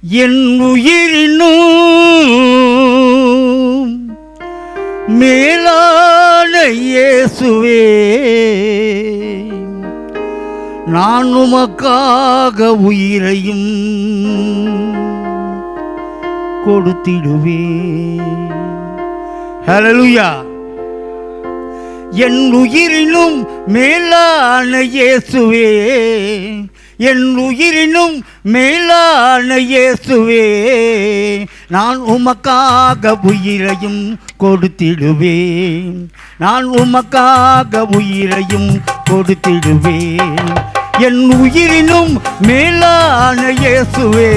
என் உயிரினும் மேலான இயேசுவே, நான் உமக்காக உயிரையும் கொடுத்திடுவேன். ஹல்லேலூயா. என் உயிரினும் மேலான இயேசுவே, என் உயிரினும் மேலான இயேசுவே, நான் உமக்காக உயிரையும் கொடுத்திடுவேன். நான் உமக்காக உயிரையும் கொடுத்திடுவேன். என் உயிரினும் மேலான இயேசுவே,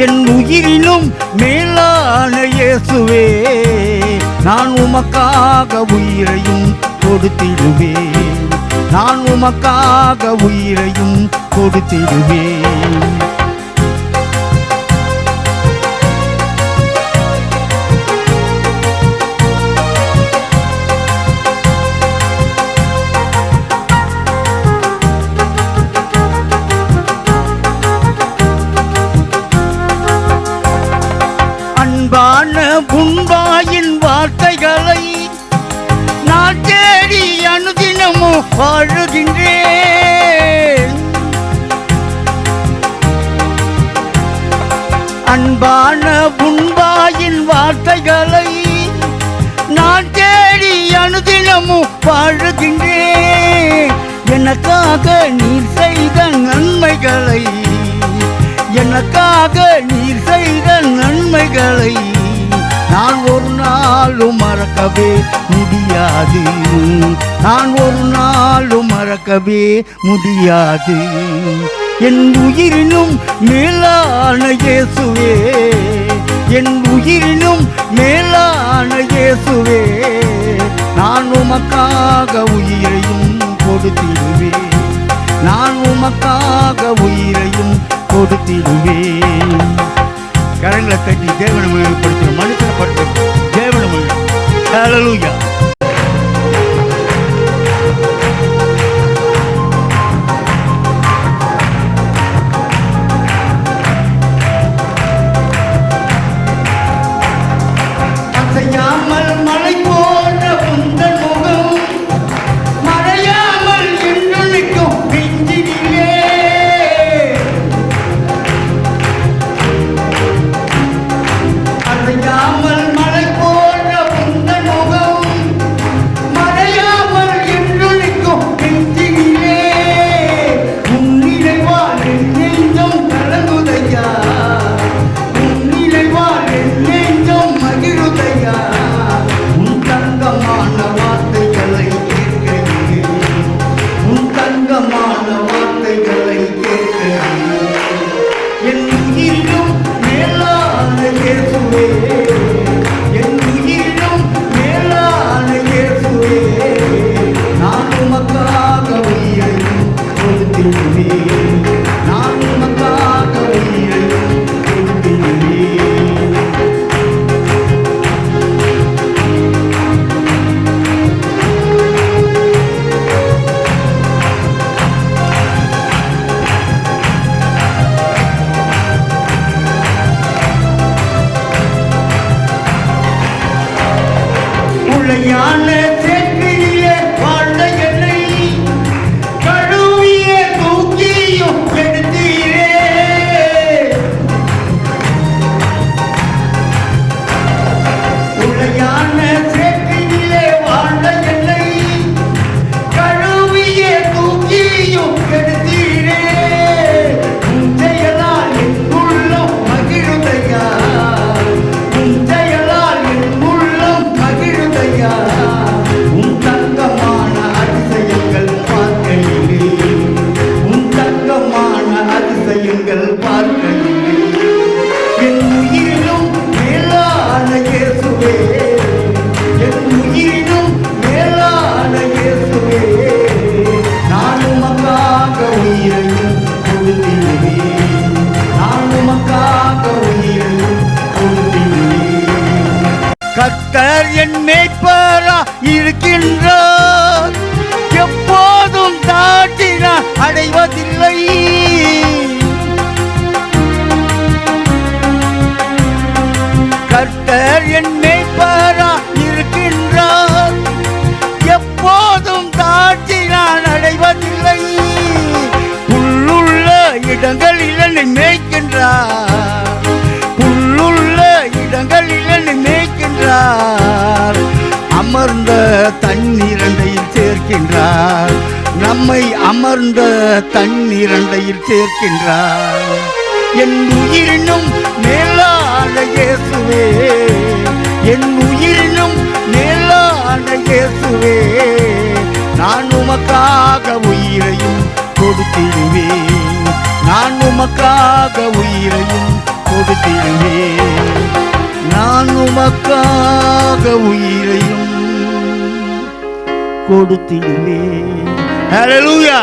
என் உயிரினும் மேலான இயேசுவே, நான் உமக்காக உயிரையும் கொடுத்திடுவேன். நான் உமக்காக உயிரையும் கொடுத்திடுவேன். அன்பான உன்வாயின் வார்த்தைகளை நான் தேடி அனுதினமும் வாழுகின்றேன். அன்பான உன்வாயின் வார்த்தைகளை நான் தேடி அனுதினமும் வாழுகின்றேன். எனக்காக நீர் செய்த நன்மைகளை, எனக்காக நீர் செய்த நன்மைகளை நான் ஒரு நாளும் மறக்கவே முடியாது. நான் ஒரு நாளும் மறக்கவே முடியாது. என் உயிரினும் மேலான இயேசுவே, என் உயிரினும் மேலான இயேசுவே, நான் உமக்காக உயிரையும் கொடுத்திடுவேன். நான் உமக்காக உயிரையும் கொடுத்திடுவேன். கரங்களை கட்டி தேவனை மகிமைப்படுத்தும், மனுஷனை படுத்தும் தேவனை மகிமை. ஹல்லேலூயா. அசையாமல் மலை போன்ற உந்தன் முகம், மறையாமல் என்று நிற்கும் நெஞ்சினிலே. அசையாமல் மலை போன்ற உந்தன் முகம், மறையாமல் என்று நிற்கும் நெஞ்சினிலே. உன்னிலைவால் என் நெஞ்சம் கலங்குதையா, உன்னிலைவால் என் நெஞ்சம் மகிழுதையா. உன் தங்கமான வார்த்தைகளை கேட்கிறேன், உன் தங்கமான வார்த்தைகளை கேட்கிறேன். என் உயிரினும் மேலான இயேசுவே, என் உயிரினும் மேலான இயேசுவே, நான் உமக்காக உயிரையும் கொடுத்திடுவேன். நான் உமக்காக உயிரையும் கொடுத்திடுவேன். கர்த்தர் என் மேய்ப்பரா இருக்கின்றார், எப்போதும் தாழ்ச்சி நான் அடைவதில்லை. புல்லுள்ள இடங்களில் என்னை மேய்க்கின்றார், புல்லுள்ள இடங்களில் என்னை மேய்க்கின்றார். அமர்ந்த தண்ணீரண்டையில் சேர்க்கின்றார், நம்மை அமர்ந்த தண்ணீரண்டையில் சேர்க்கின்றார். என் உயிரினும் மேலான இயேசுவே, என் உயிரினும் மேலான இயேசுவே, நான் உமக்காக உயிரையும் கொடுத்திடுவேன், நான் உமக்காக உயிரையும் கொடுத்திடுவேன், நான் உமக்காக உயிரையும் கொடுத்திடுவேன். ஹல்லேலூயா.